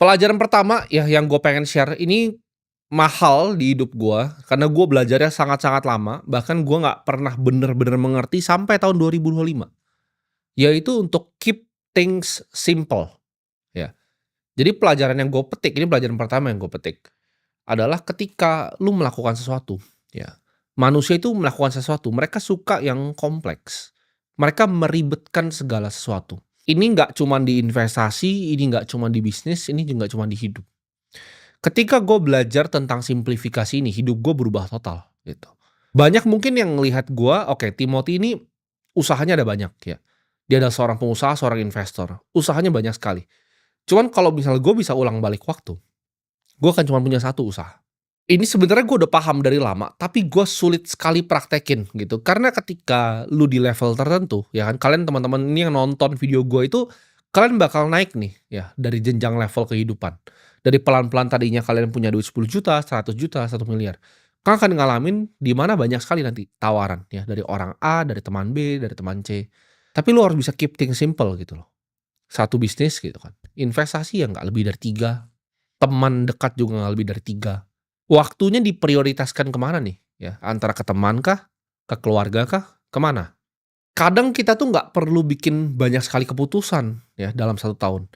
Pelajaran pertama ya yang gue pengen share ini mahal di hidup gue, karena gue belajarnya sangat-sangat lama, bahkan gue nggak pernah bener-bener mengerti sampai tahun 2025, yaitu untuk keep things simple, ya. Jadi pelajaran yang gue petik, ini pelajaran pertama yang gue petik, adalah ketika lu melakukan sesuatu, ya, manusia itu melakukan sesuatu, mereka suka yang kompleks. Mereka meribetkan segala sesuatu. Ini nggak cuman di investasi, ini nggak cuman di bisnis, ini juga nggak cuman di hidup. Ketika gue belajar tentang simplifikasi ini, hidup gue berubah total, gitu. Banyak mungkin yang ngelihat gue, oke, Timothy ini usahanya ada banyak ya. Dia adalah seorang pengusaha, seorang investor, usahanya banyak sekali. Cuman kalau misalnya gue bisa ulang balik waktu, gue akan cuma punya satu usaha. Ini sebenarnya gue udah paham dari lama, tapi gue sulit sekali praktekin gitu. Karena ketika lu di level tertentu, ya kan, kalian teman-teman ini yang nonton video gue itu, kalian bakal naik nih, ya, dari jenjang level kehidupan. Dari pelan-pelan tadinya kalian punya duit 10 juta, 100 juta, 1 miliar. Kalian akan ngalamin di mana banyak sekali nanti tawaran, ya, dari orang A, dari teman B, dari teman C. Tapi lu harus bisa keep things simple gitu loh. Satu bisnis gitu kan. Investasi yang nggak lebih dari tiga, teman dekat juga nggak lebih dari tiga. Waktunya diprioritaskan kemana nih, ya? Antara ke teman kah? Ke keluarga kah? Kemana? Kadang kita tuh nggak perlu bikin banyak sekali keputusan, ya, dalam 1 tahun.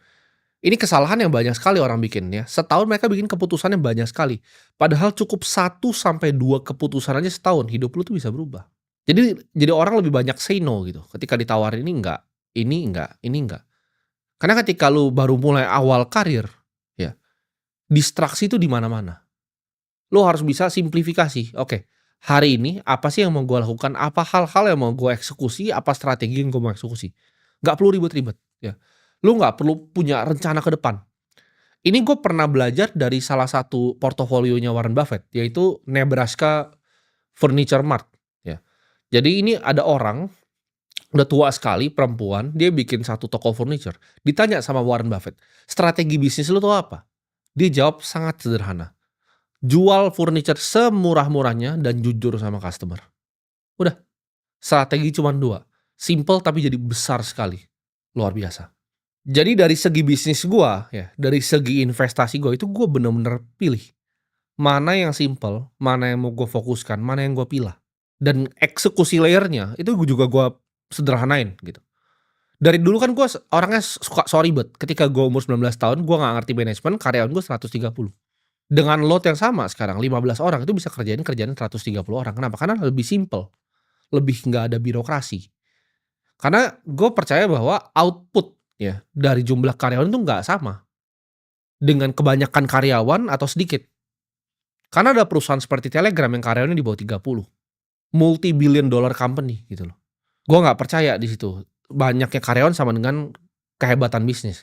Ini kesalahan yang banyak sekali orang bikin, ya. Setahun mereka bikin keputusan yang banyak sekali. Padahal cukup 1 sampai 2 keputusan aja setahun, hidup lu tuh bisa berubah. Jadi orang lebih banyak say no gitu, ketika ditawarin ini enggak, ini enggak, ini enggak. Karena ketika lu baru mulai awal karir, ya, distraksi itu di mana-mana. Lo harus bisa simplifikasi. Oke, hari ini apa sih yang mau gue lakukan? Apa hal-hal yang mau gue eksekusi? Apa strategi yang gue mau eksekusi? Nggak perlu ribet-ribet, ya. Lo nggak perlu punya rencana ke depan. Ini gue pernah belajar dari salah satu portofolionya Warren Buffett, yaitu Nebraska Furniture Mart, ya. Jadi ini ada orang, udah tua sekali, perempuan, dia bikin satu toko furniture. Ditanya sama Warren Buffett, "Strategi bisnis lo tuh apa?" Dia jawab sangat sederhana, jual furniture semurah-murahnya dan jujur sama customer. Udah, strategi cuma 2, simple tapi jadi besar sekali, luar biasa. Jadi dari segi bisnis gua ya, dari segi investasi gua itu gua bener-bener pilih, mana yang simple, mana yang mau gua fokuskan, mana yang gua pilah. Dan eksekusi layernya itu gua sederhanain gitu. Dari dulu kan gua orangnya suka so ribet, ketika gua umur 19 tahun gua nggak ngerti manajemen, karyawan gua 130. Dengan load yang sama sekarang 15 orang itu bisa kerjain kerjaan 130 orang. Kenapa? Karena lebih simple, lebih nggak ada birokrasi. Karena gue percaya bahwa output ya dari jumlah karyawan itu nggak sama dengan kebanyakan karyawan atau sedikit. Karena ada perusahaan seperti Telegram yang karyawannya di bawah 30, multi-billion dollar company gitu loh. Gue nggak percaya di situ, banyaknya karyawan sama dengan kehebatan bisnis.